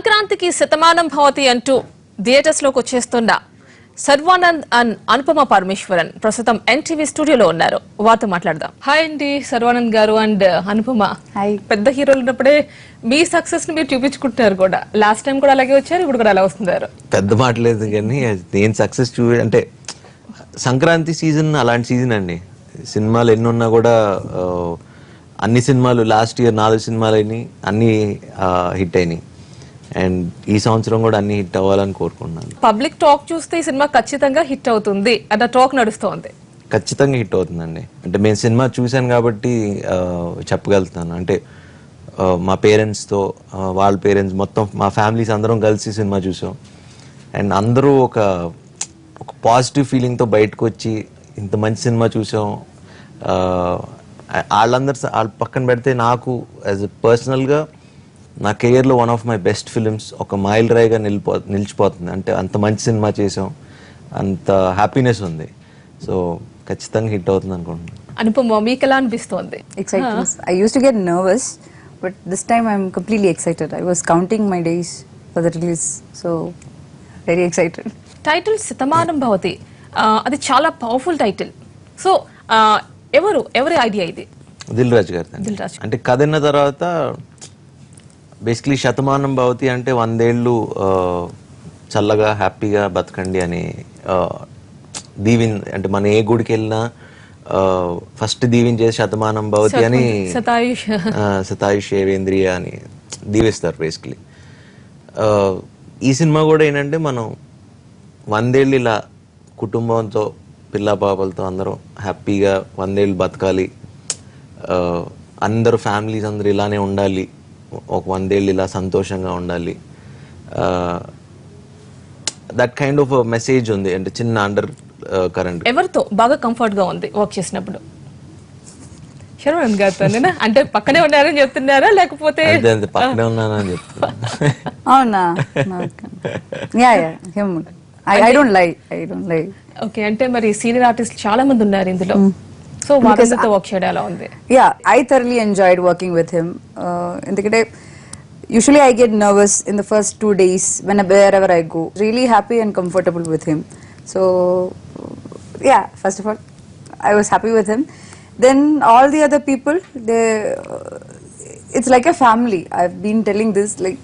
సంక్రాంతికి శతమానం భవతి అంటూ థియేటర్స్ లోకి వచ్చేస్తున్న సర్వానంద్ అండ్ అనుపమ పరమేశ్వరన్ ప్రస్తుతం ఎన్టీవీ స్టూడియోలో ఉన్నారు. వారితో మాట్లాడదాం. హాయ్ అండి సర్వానంద్ గారు అండ్ అనుపమ. పెద్ద హీరోలు ఉన్నప్పుడే మీ సక్సెస్ ని మీరు చూపించుకుంటున్నారు కూడా. లాస్ట్ టైం కూడా అలాగే వచ్చారు, ఇప్పుడు కూడా అలా వస్తున్నారు. పెద్ద మాట లేదు కానీ నేను సక్సెస్ అంటే సంక్రాంతి సీజన్ అలాంటి సీజన్ అండి. సినిమాలు ఎన్ని ఉన్నా కూడా అన్ని సినిమాలు లాస్ట్ ఇయర్ 4 సినిమాలు అయినాయి, అన్ని హిట్ అయినాయి. అండ్ ఈ సంవత్సరం కూడా అన్ని హిట్ అవ్వాలని కోరుకుంటున్నాను. పబ్లిక్ టాక్ చూస్తే ఈ సినిమా ఖచ్చితంగా హిట్ అవుతుంది అన్న టాక్ నడుస్తోంది. ఖచ్చితంగా హిట్ అవుతుందండి. అంటే నేను సినిమా చూశాను కాబట్టి చెప్పగలుగుతాను. అంటే మా పేరెంట్స్తో వాళ్ళ పేరెంట్స్ మొత్తం మా ఫ్యామిలీస్ అందరం కలిసి సినిమా చూసాం. అండ్ అందరూ ఒక పాజిటివ్ ఫీలింగ్తో బయటకు వచ్చి ఇంత మంచి సినిమా చూసాం. వాళ్ళ పక్కన పెడితే నాకు యాజ్ ఎ పర్సనల్గా నా కెరియర్లో one of my best films, ఒక మైల్ రైగా నిలిచిపోతుంది. అంటే అంత మంచి సినిమా చేసాం, అంత హ్యాపీనెస్ ఉంది. సో ఖచ్చితంగా హిట్ అవుతుంది అనుకుంటున్నాను. అనుపమ మీకు ఎలా అనిపిస్తోంది? Excitement. I used to get nervous, but this time I'm completely excited. I was counting my days for the release, so very excited. Title Shatamanam Bhavati, అది చాలా పవర్ఫుల్ టైటిల్. సో ఎవరి ఐడియా ఇది? దిల్ రాజు గారు. అంటే కథ విన్న తర్వాత బేసిక్లీ శతమానం భవతి అంటే 100 ఏళ్ళు చల్లగా హ్యాపీగా బతకండి అని అంటే మన ఏ గుడికి వెళ్ళినా ఫస్ట్ దీవించేసి శతమానం భవతి అని శతాయుష్ ఏవేంద్రియ అని దీవిస్తారు బేసిక్లీ. ఈ సినిమా కూడా ఏంటంటే మనం 100 ఏళ్ళు ఇలా కుటుంబంతో పిల్ల పాపలతో అందరం హ్యాపీగా 100 ఏళ్ళు బతకాలి, అందరూ ఫ్యామిలీస్ అందరూ ఇలానే ఉండాలి, ఒక 100 ఏళ్ళు ఇలా సంతోషంగా ఉండాలి. దట్ కైండ్ ఆఫ్ మెసేజ్ ఉంది. అంటే చిన్న అండర్ కరెంట్. ఎవరితో బాగా కంఫర్ట్ గా ఉంది వర్క్ చేసినప్పుడు? శర్వానంద్ గారితోనేనా? అంటే పక్కనే ఉన్నారని చెప్తున్నారా లేకపోతే? పక్కనే ఉన్నానని చెప్తున్నా. అవునా? I don't lie. ఓకే, అంటే మరి సీనియర్ ఆర్టిస్ట్ చాలా మంది ఉన్నారు ఇందులో. సో వాళ్ళతో వర్క్ చేయడం ఎలా ఉంది? Yeah, I thoroughly enjoyed working with him. ఎందుకంటే usually I get nervous in the first 2 days wherever I go. Really happy and comfortable with him. So yeah, first of all, I was happy with him. Then all the other people, it's like a family. I've been telling this, like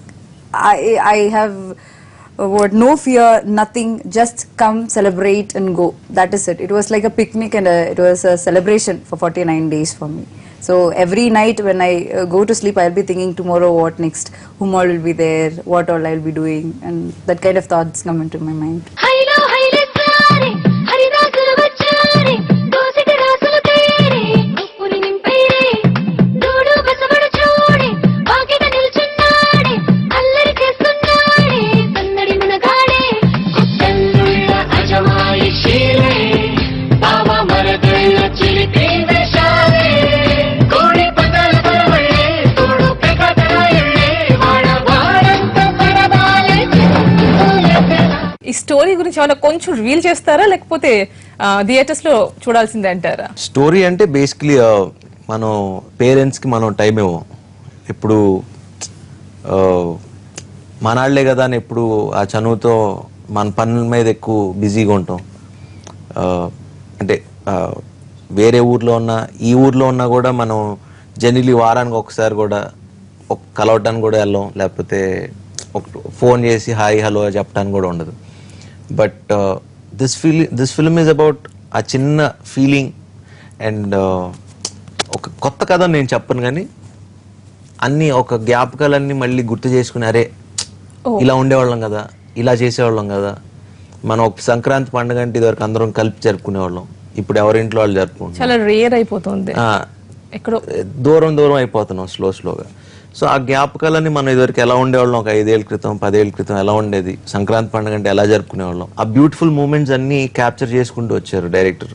I have no fear, nothing, just come, celebrate and go. That is it. It was like a picnic and it was a celebration for 49 days for me. So every night when I go to sleep, I'll be thinking tomorrow what next, whom all will be there, what all I'll be doing, and that kind of thoughts come into my mind. ఈ story గురించి ఏమైనా కొంచెం reveal చేస్తారా లేకపోతే theatres లో చూడాల్సిందే అంటారా? Story అంటే బేసిక్లీ మనం పేరెంట్స్ కి మనం టైం ఇవ్వం. ఇప్పుడు మనాళ్లే కదా అని ఎప్పుడు ఆ చనువుతో మన పనుల మీద ఎక్కువ బిజీగా ఉంటాం. అంటే వేరే ఊర్లో ఉన్నా ఈ ఊర్లో ఉన్నా కూడా మనం జనరలీ వారానికి ఒకసారి కూడా కలవటానికి కూడా వెళ్ళాం, లేకపోతే ఫోన్ చేసి హాయ్ హలో చెప్పడానికి కూడా ఉండదు. But this film is about ఆ చిన్న ఫీలింగ్ అండ్ ఒక కొత్త కథ నేను చెప్పను కానీ అన్ని ఒక జ్ఞాపకాలన్నీ మళ్ళీ గుర్తు చేసుకుని అరే ఇలా ఉండేవాళ్ళం కదా, ఇలా చేసేవాళ్ళం కదా, మనం ఒక సంక్రాంతి పండుగ అంటే ఇదివరకు అందరం కలిపి జరుపుకునేవాళ్ళం, ఇప్పుడు ఎవరింట్లో వాళ్ళు జరుపుకుంటాం. చాలా రేర్ అయిపోతుంది, దూరం అయిపోతున్నాం స్లోగా. సో ఆ జ్ఞాపకాలన్నీ మనం ఇదివరకు ఎలా ఉండేవాళ్ళం, ఒక 5 ఏళ్ళ క్రితం 10 ఏళ్ళ క్రితం ఎలా ఉండేది, సంక్రాంతి పండుగ అంటే ఎలా జరుపుకునేవాళ్ళం, ఆ బ్యూటిఫుల్ మూమెంట్స్ అన్ని క్యాప్చర్ చేసుకుంటూ వచ్చారు director.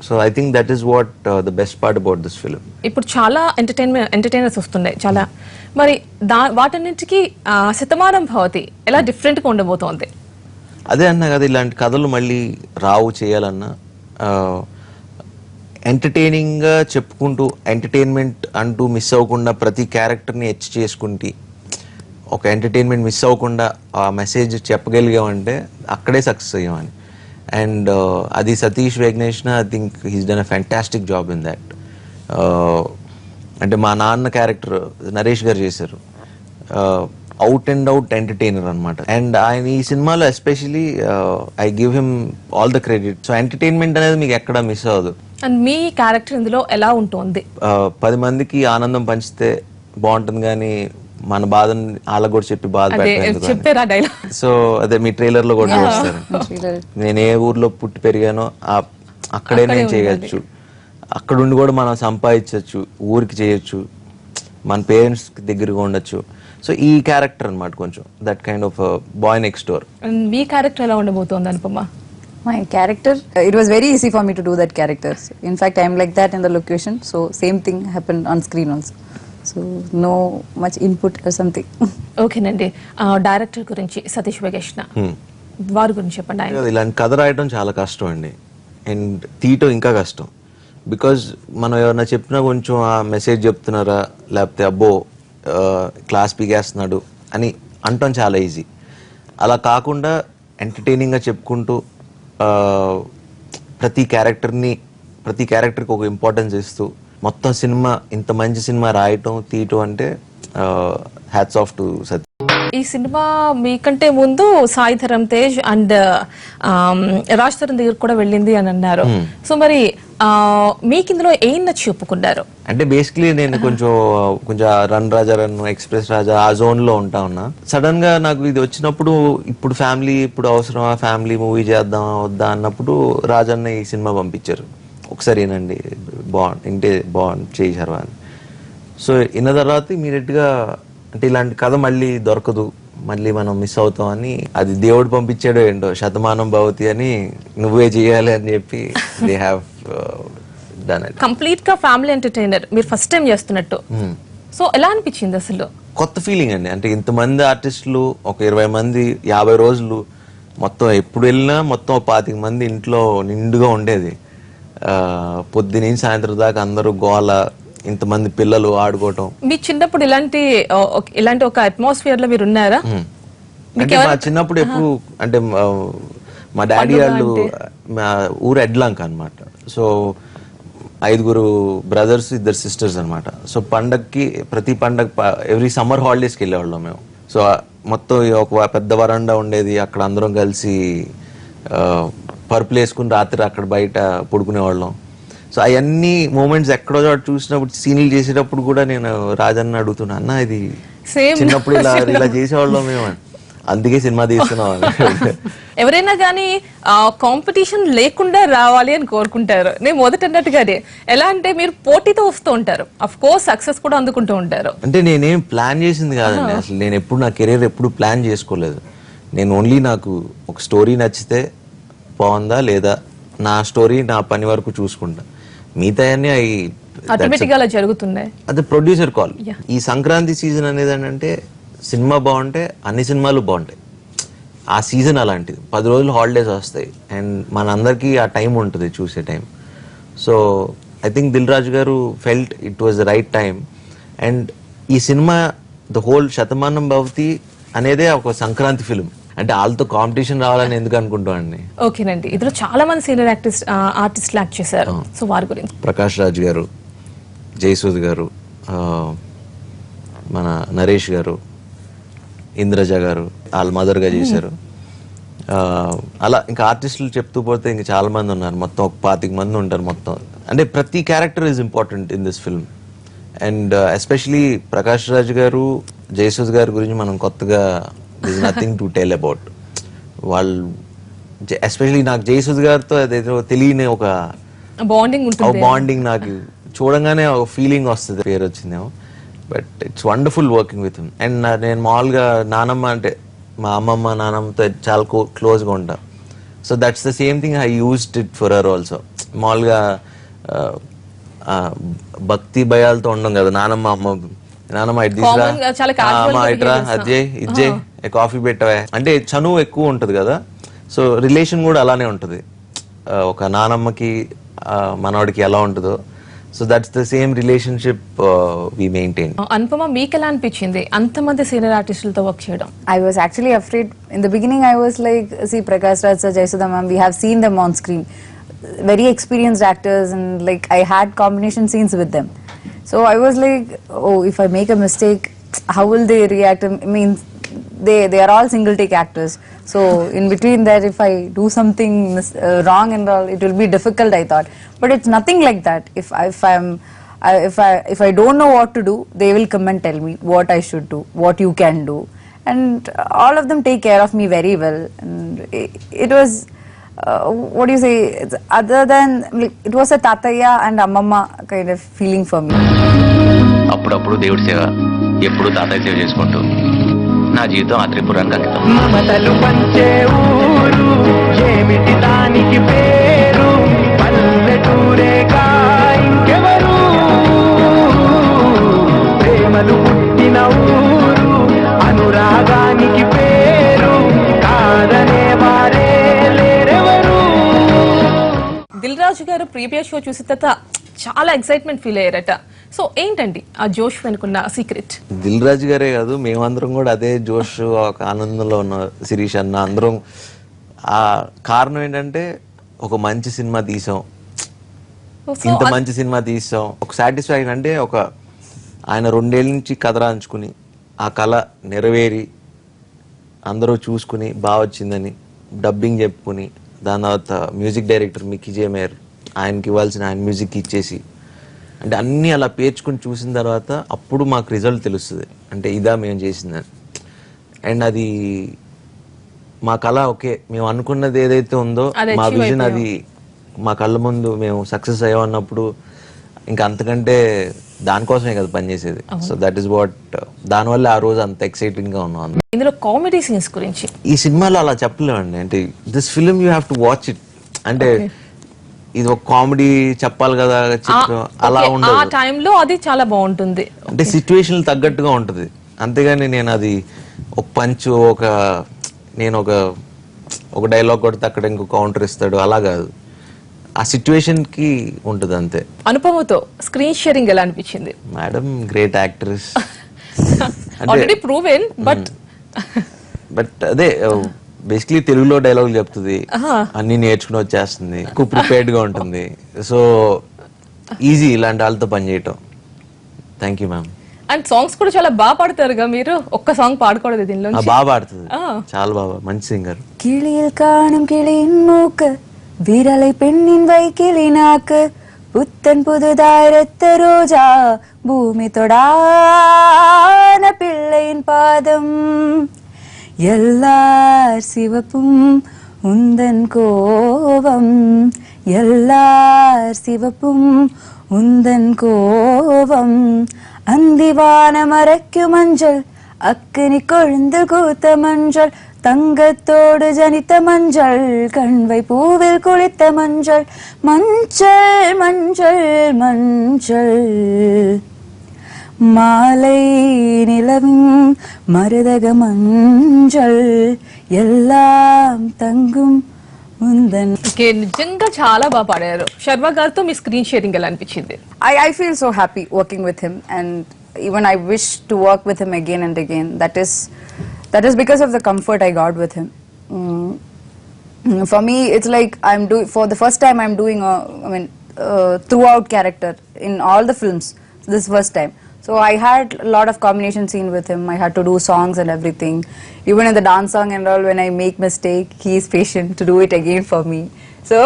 So I think that is what the best part about this film. ఇప్పుడు చాలా ఎంటర్టైనర్స్ వస్తున్నాయి చాలా, మరి వాటన్నింటికి శతమానం భవతి ఎలా డిఫరెంట్ గా ఉండబోతోంది? అదే అన్నా కదా, ఇలాంటి కథలు మళ్ళీ రావు చేయాలన్నా ఎంటర్టైనింగ్గా చెప్పుకుంటూ ఎంటర్టైన్మెంట్ అంటూ మిస్ అవ్వకుండా ప్రతి క్యారెక్టర్ని చేసుకుంటూ ఒక ఎంటర్టైన్మెంట్ మిస్ అవ్వకుండా ఆ మెసేజ్ చెప్పగలిగామంటే అక్కడే సక్సెస్ అయ్యామని. అండ్ అది Satish Vegesna I think he's done a fantastic job in that. అంటే మా నాన్న క్యారెక్టర్ నరేష్ గారు చేశారు, అవుట్ అండ్ అవుట్ ఎంటర్టైనర్ అనమాట. అండ్ ఆయన ఈ సినిమాలో especially I give him all the credit. So entertainment అనేది మీకు ఎక్కడ మిస్ అవ్వదు. అండ్ మీ క్యారెక్టర్ ఇందులో ఎలా ఉంటుంది? 10 మందికి ఆనందం పంచితే బాగుంటుంది కానీ మన బాధని వాళ్ళకు కూడా చెప్పి బాధ చెప్పారా డైలాగ్? సో అదే మీ ట్రైలర్ లో కూడా చూస్తారు. నేను ఏ ఊర్లో పుట్టి పెరిగానో అక్కడే నేను చేయొచ్చు, అక్కడ ఉండి కూడా మనం సంపాదించవచ్చు, ఊరికి చేయొచ్చు, మన పేరెంట్స్ దగ్గరగా ఉండొచ్చు. సో ఈ క్యారెక్టర్ అన్నమాట కొంచెం that kind of boy next door. మీ క్యారెక్టర్ ఎలా ఉండబోతోంది Anupama? My character, it was very easy for me to do that character. In fact, I'm like that in the location, so same thing happened on screen also. So no much input or something. ఓకేనండి, director గురించి సతీష్ వేగేష్ణ వారి గురించి చెప్పండి. ఆయన ఇలాంటి కథ రాయడం చాలా కష్టం అండి, అండ్ తీయటం ఇంకా కష్టం. బికాజ్ మనం ఎవరన్నా చెప్పినా కొంచెం ఆ మెసేజ్ చెప్తున్నారా లేకపోతే అబ్బో క్లాస్ పీకేస్తున్నాడు అని అంటాం చాలా ఈజీ. అలా కాకుండా ఎంటర్టైనింగ్గా చెప్పుకుంటూ ప్రతి క్యారెక్టర్కి ఒక ఇంపార్టెన్స్ ఇస్తూ మొత్తం సినిమా ఇంత మంచి సినిమా రాయటం తీయటం అంటే హ్యాట్స్ ఆఫ్ టు సతీష్. ఈ సినిమా మీకంటే ముందు సాయి ధరమ్ తేజ్ అండ్ రాజ్ తరుణ్ దగ్గర కూడా వెళ్ళింది అని అన్నారు. సో మరి మీకు ఇందులో ఏం నచ్చి ఒప్పుకున్నారు? అంటే బేసిక్లీ నేను కొంచెం రన్ రాజా రన్, ఎక్స్ప్రెస్ రాజా ఆ జోన్ లో ఉంటా ఉన్నా. సడన్ గా నాకు ఇది వచ్చినప్పుడు ఇప్పుడు ఫ్యామిలీ ఇప్పుడు అవసరమా ఫ్యామిలీ మూవీ చేద్దాం వద్దా అన్నప్పుడు రాజన్న ఈ సినిమా పంపించారు. ఒకసారి ఏనండి బాగుంది చేశారు అని. సో ఇన్న తర్వాత ఇమీడియట్ గా అంటే ఇలాంటి కథ మళ్ళీ దొరకదు, మళ్ళీ మనం మిస్ అవుతాం అని, అది దేవుడు పంపించాడో ఏంటో శతమానం భవతి అని నువ్వే చేయాలి అని చెప్పి they have done it. Complete గా ఫ్యామిలీ ఎంటర్టైనర్ మీరు ఫస్ట్ టైం చేస్తున్నట్టు. సో ఎలా అనిపించింది అసలు? కొత్త ఫీలింగ్ అండి. అంటే ఇంతమంది ఆర్టిస్టులు ఒక 20 మంది 50 రోజులు మొత్తం ఎప్పుడు వెళ్ళినా మొత్తం 25 మంది ఇంట్లో నిండుగా ఉండేది. పొద్దున సాయంత్రం దాకా అందరూ గోల, ఇంతమంది పిల్లలు ఆడుకోవటం. మీ చిన్నప్పుడు ఇలాంటి ఒక అట్మాస్ఫియర్ లో మీరు ఉన్నారా? అంటే మా చిన్నప్పుడు ఎప్పుడు అంటే మా డాడీ వాళ్ళు మా ఊరు ఎడ్లంక అనమాట. సో 5 బ్రదర్స్ 2 సిస్టర్స్ అనమాట. సో ప్రతి పండగ ఎవ్రీ సమ్మర్ హాలిడేస్కి వెళ్ళేవాళ్ళం మేము. సో మొత్తం ఒక పెద్ద వరండా ఉండేది, అక్కడ అందరం కలిసి పరుపులు వేసుకుని రాత్రి అక్కడ బయట పడుకునేవాళ్ళం. సో అవన్నీ మూమెంట్స్ ఎక్కడో చోట చూసినప్పుడు సీన్లు చేసేటప్పుడు కూడా నేను రాజన్న అడుగుతున్నా, అన్న ఇది చిన్నప్పుడు ఇలా చేసేవాళ్ళం మేము, అందుకే సినిమా తీస్తున్నాం అని. ఎవరైనా కానీ కాంపిటీషన్ లేకుండా రావాలి అని కోరుకుంటారు. నేను మొదట అన్నట్టుగానే ఎలా అంటే మీరు పోటీతో వస్తూ ఉంటారు, అఫ్ కోర్స్ సక్సెస్ కూడా అందుకుంటూ ఉంటారు. అంటే నేనేం ప్లాన్ చేసింది కాదండి అసలు. నేను ఎప్పుడు నా కెరీర్ ఎప్పుడు ప్లాన్ చేసుకోలేదు. నేను ఓన్లీ నాకు ఒక స్టోరీ నచ్చితే బాగుందా లేదా, నా స్టోరీ నా పని వరకు చూసుకుంటా, మిగతా ఆటోమేటిక్ గా అలా జరుగుతున్నాయి. అది ప్రొడ్యూసర్ కాల్. ఈ సంక్రాంతి సీజన్ అనేది ఏంటంటే సినిమా బాగుంటే అన్ని సినిమాలు బాగుంటాయి. ఆ సీజన్ అలాంటిది, 10 రోజులు హాలిడేస్ వస్తాయి అండ్ మనందరికీ ఆ టైం ఉంటుంది చూసే time. So I think Dil Raju garu felt it was the right time. And ఈ సినిమా ద హోల్ శతమానం భవతి అనేదే ఒక సంక్రాంతి ఫిల్మ్. అంటే వాళ్ళతో కాంపిటీషన్ రావాలని ఎందుకు అనుకుంటామండి. ఓకేనండి, ఇందులో చాలా మంది సీనియర్ ఆర్టిస్టులు యాక్ట్ చేశారు. సో వారి గురించి ప్రకాష్ రాజ్ గారు, జయసూద్ గారు, మన నరేష్ గారు, ఇంద్రజ గారు వాళ్ళ మదర్గా చేశారు. అలా ఇంకా ఆర్టిస్టులు చెప్తూ పోతే ఇంకా చాలా మంది ఉన్నారు. మొత్తం ఒక 25 మంది ఉంటారు మొత్తం. అంటే ప్రతి character is important in this film. And especially Prakash Raj గారు, జయసూద్ గారి గురించి మనం కొత్తగా there's nothing to tell about. వాళ్ళు ఎస్పెషలీ నాకు జయసూద్ గారితో అదేదో తెలియని ఒక బాండింగ్ నాకు చూడంగానే ఒక ఫీలింగ్ వస్తుంది, పేరు వచ్చిందేమో. But it's wonderful working with him. And నేను మామూలుగా నానమ్మ అంటే మా అమ్మమ్మ నానమ్మతో చాలా క్లోజ్గా ఉంటా. So that's the same thing I used it for her also. మామూలుగా భక్తి భయాలతో ఉండం కదా, నానమ్మ ఇటు తీసురా ఇట్రా అజ్జే ఇజ్జే కాఫీ పెట్టవే అంటే చనువు ఎక్కువ ఉంటది కదా. సో రిలేషన్ కూడా అలానే ఉంటది, ఒక నానమ్మకి మనవాడికి ఎలా ఉంటుందో. So that's the same relationship we maintain. Anupama మీకు ఎలా అనిపించింది అంతమంది సీనియర్ ఆర్టిస్టులతో వర్క్ చేయడం? I was actually afraid. In the beginning, I was like, see, Prakash Raj sir, Jayasudha ma'am, we have seen them on screen. Very experienced actors, and like I had combination scenes with them. So I was like, oh, if I make a mistake, how will they react? I mean, they are all single take actors. So in between that, if I do something wrong and all, it will be difficult, I thought. But it's nothing like that. If I don't know what to do, they will come and tell me what I should do, what you can do, and all of them take care of me very well. And it was, what do you say? It's other than like, it was a tataya and ammamma kind of feeling for me. అప్పుడప్పుడు దేవుడి సేవ, ఎప్పుడు తాతయ్య సేవ చేసుకుంటూ నా జీవితం ఆ త్రిపురానికి అంకితం. మమతలు పంచే ఊరు ఏమిటి దానికి పేరు, పల్లెటూరేగా ఇంకెవరు, ప్రేమలు పుట్టిన ఊరు అనురాగానికి పేరు, కాదనే వారే లేరెవరు. దిల్ రాజు గారు ప్రీవియస్ షో చూసిన తర్వాత చాలా ఎక్సైట్మెంట్ ఫీల్ అయ్యారట. సో ఏంటండి ఆ జోష్ వెనుకున్న సీక్రెట్? దిల్ రాజు గారే కాదు, మేమందరం కూడా అదే జోష్, ఒక ఆనందంలో ఉన్న శిరీష్ అన్న అందరం. ఆ కారణం ఏంటంటే ఒక మంచి సినిమా తీసాం, ఇంత మంచి సినిమా తీసాం, ఒక సాటిస్ఫాక్షన్. అంటే ఒక ఆయన 2 ఏళ్ళ నుంచి కథ రాంచుకుని ఆ కళ నెరవేరి అందరూ చూసుకుని బాగా వచ్చిందని డబ్బింగ్ చెప్పుకుని, దాని తర్వాత మ్యూజిక్ డైరెక్టర్ మిక్కీ జే మేయర్ ఆయనకి ఇవ్వాల్సిన ఆయన మ్యూజిక్ ఇచ్చేసి, అంటే అన్నీ అలా పేర్చుకుని చూసిన తర్వాత అప్పుడు మాకు రిజల్ట్ తెలుస్తుంది, అంటే ఇదా మేము చేసిందని. అండ్ అది మా కళ ఓకే, మేము అనుకున్నది ఏదైతే ఉందో మా విజన్, అది మా కళ్ళ ముందు మేము సక్సెస్ అయ్యామన్నప్పుడు ఇంకా అంతకంటే దానికోసమే కదా పనిచేసేది. సో దట్ ఈస్ వాట్, దానివల్ల ఆ రోజు అంత ఎక్సైటింగ్ గా ఉన్నాం. ఇందులో కామెడీ సీన్స్ గురించి ఈ సినిమాలో అలా చెప్పలేమండి. అంటే this film you have to watch it. అంటే ఇది ఒక కామెడీ చెప్పాలి కదా, అలా ఉండదు. ఆ టైంలో అది చాలా బాగుంటుంది, అంటే సిచ్యువేషన్ తగ్గట్టుగా ఉంటుంది. అంతేగాని నేను అది ఒక పంచ్, నేను ఒక డైలాగ్ కొడితే అక్కడ ఇంకో కౌంటర్ ఇస్తాడు అలా కాదు, ఆ సిచ్యువేషన్ కి ఉంటుంది అంతే. అనుపమతో స్క్రీన్ షేరింగ్ ఎలా అనిపించింది? Madam great actress, already proven. But అదే బేసిక్లీ తెలుగులో డైలాగ్ చెప్తుంది, అన్ని నేర్చుకుని వచ్చేస్తుంది, ఎక్కువ ప్రిపేర్డ్ గా ఉంటుంది. సో ఈజీ ఇలాంటి వాళ్ళతో పనిచేయటం. Thank you ma'am. And songs కూడా చాలా బాగా పాడతారుగా మీరు. ఒక్క సాంగ్ పాడకూడదు దీనిలో? బాగా పాడుతుంది, చాలా బాగా, మంచి సింగర్. கிளியில் காணும் கிளியின் மூக்கு விரலை பெண்ணின் வைக்கிளினாக்கு புத்தன் புதுதாய் ரத்த ரோஜா பூமி தொடான பிள்ளையின் பாதம் எல்லார் சிவப்பும் உந்தன் கோவம் எல்லார் சிவப்பும் உந்தன் கோவம் அந்திவான மறைக்கு மஞ்சள் அக்கினி கொழுந்து கூத்த மஞ்சள் தங்கத்தோடு ஜனித்த மஞ்சள் கண்வை பூவில் குளித்த மஞ்சள் மஞ்சள் மஞ்சள் மஞ்சள் மாலை நிலவின் மருதக மஞ்சள் எல்லாம் தங்கும் ఉందని. నిజంగా చాలా బాగా పాడారు. శర్మ గారితో మీ స్క్రీన్ షేరింగ్ ఎలా అనిపించింది? I feel so happy working with him, and even I wish to work with him again and again. That is because of the comfort I got with him. For me, it's like for the first time I'm doing throughout character in all the films. This first time. So I had a lot of combination scene with him. I had to do songs and everything. Even in the dance song and all, when I make mistake, he is patient to do it again for me. So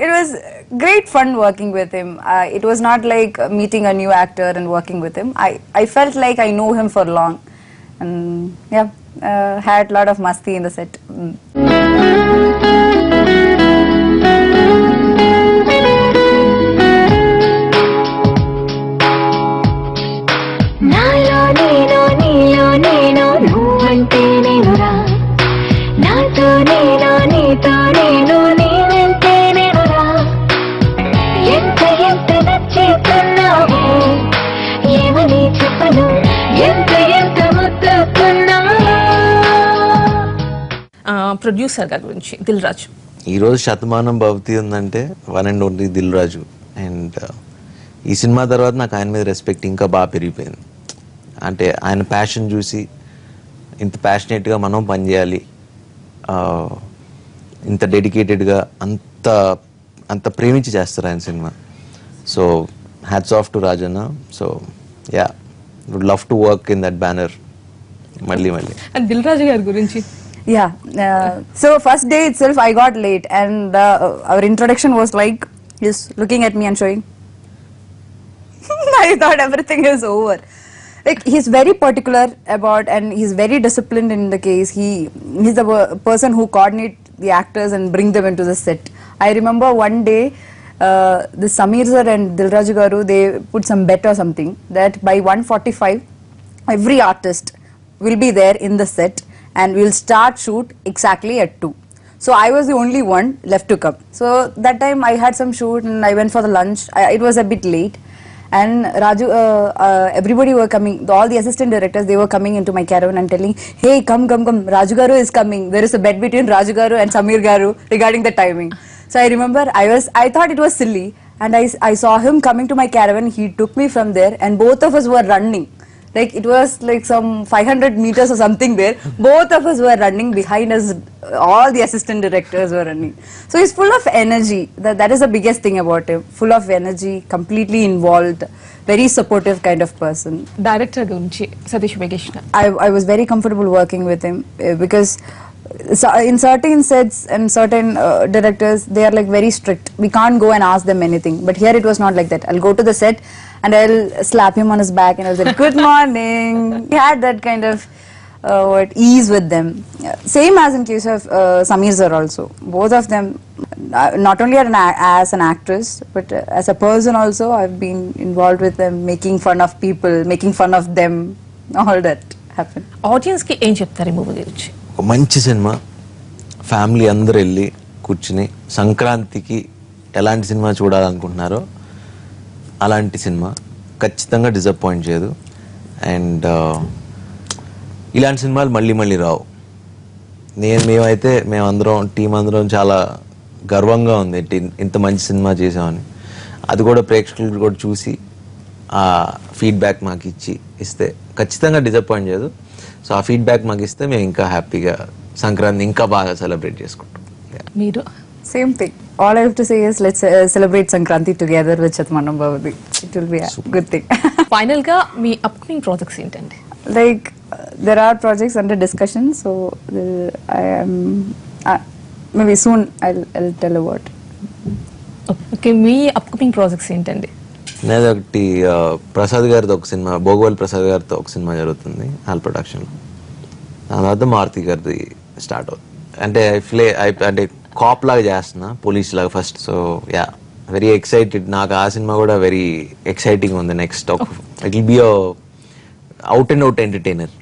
it was great fun working with him. It was not like meeting a new actor and working with him. I felt like I know him for long. And yeah, had a lot of masti in the set. Producer గారి గురించి దిల్ రాజు. ఈ రోజు శతమానం భవతి ఉందంటే one and only Dil Raju. And ఈ cinema తర్వాత నాకు ఆయన మీద రెస్పెక్ట్ ఇంకా బాగా పెరిగిపోయింది. అంటే ఆయన ప్యాషన్ చూసి ఇంత ప్యాషనేట్గా మనం పనిచేయాలి, ఇంత డెడికేటెడ్గా అంత ప్రేమించి చేస్తారు ఆయన cinema. So hats off to Rajanna. So yeah, would love to work in that banner మళ్ళీ. అండ్ దిల్ రాజు గారి గురించి Yeah. So first day itself, I got late, and our introduction was like he's looking at me and showing. I thought everything is over. Like he's very particular about, and he's very disciplined in the case. He's the person who coordinate the actors and bring them into the set. I remember one day, the Samir sir and Dilraju garu, they put some bet or something that by 1:45, every artist will be there in the set. And we'll start shoot exactly at 2. So I was the only one left to come. So that time I had some shoot and I went for the lunch. It was a bit late, and Raju, everybody were coming. All the assistant directors, they were coming into my caravan and telling, "Hey, come! Raju garu is coming. There is a bet between Raju garu and Samir garu regarding the timing." So I remember I thought it was silly, and I saw him coming to my caravan. He took me from there, and both of us were running. Like it was like some 500 meters or something there. Both of us were running behind us. All the assistant directors were running. So he's full of energy. That is the biggest thing about him. Full of energy, completely involved, very supportive kind of person. Director గురించి సతీష్ వెంకటేష్ గారు. I was very comfortable working with him because in certain sets and certain directors, they are like very strict. We can't go and ask them anything. But here it was not like that. I'll go to the set and I'll slap him on his back and I'll say, "Good morning." He had that kind of ease with them. Same as in case of Samir sir also. Both of them, not only as an actress, but as a person also, I've been involved with them, making fun of people, making fun of them, all that happened. Audience కి ఏం చెప్తారు ఈ movie గురించి? ఒక మంచి cinema, family అందరూ వెళ్ళి కూర్చుని సంక్రాంతికి ఎలాంటి సినిమా చూడాలనుకుంటున్నారో అలాంటి సినిమా, ఖచ్చితంగా డిసప్పాయింట్ చేయదు. అండ్ ఇలాంటి సినిమాలు మళ్ళీ రావు. మేమందరం టీం అందరం చాలా గర్వంగా ఉంది ఇంత మంచి సినిమా చేసామని. అది కూడా ప్రేక్షకులు కూడా చూసి ఆ ఫీడ్బ్యాక్ మాకు ఇస్తే ఖచ్చితంగా డిసప్పాయింట్ చేయదు. సో ఆ ఫీడ్బ్యాక్ మాకు ఇస్తే మేము ఇంకా హ్యాపీగా సంక్రాంతి ఇంకా బాగా సెలబ్రేట్ చేసుకుంటాం. మీరు? Same thing. All I have to say is let's celebrate Sankranti together with Chatmanam Bhavati. It will be a good thing. Final గా మీ అప్కమింగ్ ప్రాజెక్ట్స్ ఏంటండి? Like there are projects under discussion, so I am maybe soon I'll tell about. Okay, me upcoming projects ఏంటండి? నేను ఒకటి ప్రసాద్ గారితో ఒక cinema, భోగవల్ Prasad గారితో ఒక cinema జరుగుతుంది హాల్ ప్రొడక్షన్లో. దాని తర్వాత మారుతి గారిది స్టార్ట్ అవుతుంది. అంటే అంటే కాప్ లాగా చేస్తున్నా, పోలీస్ లాగా first. So yeah, very excited. నాకు ఆ సినిమా కూడా వెరీ ఎక్సైటింగ్ ఉంది. Next it will be out and out entertainer,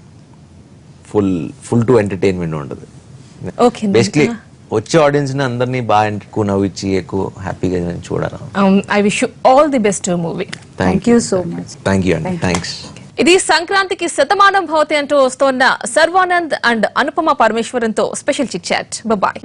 full to entertainment ఉంటుంది. ఓకే, బేసిక్లీ వచ్చే ఆడియన్స్ ని అందరినీ బాగా ఎక్కువ నవ్విచ్చి ఎక్కువ హ్యాపీగా చూడాలి. I wish you all the best movie. Thank you so much. Thank you అండి, థ్యాంక్స్. ఇది సంక్రాంతికి శతమానం భవతి అంటూ వస్తోన్న సర్వానంద్ అండ్ అనుపమ పరమేశ్వరన్ తో స్పెషల్ చిట్ చాట్. బాయ్.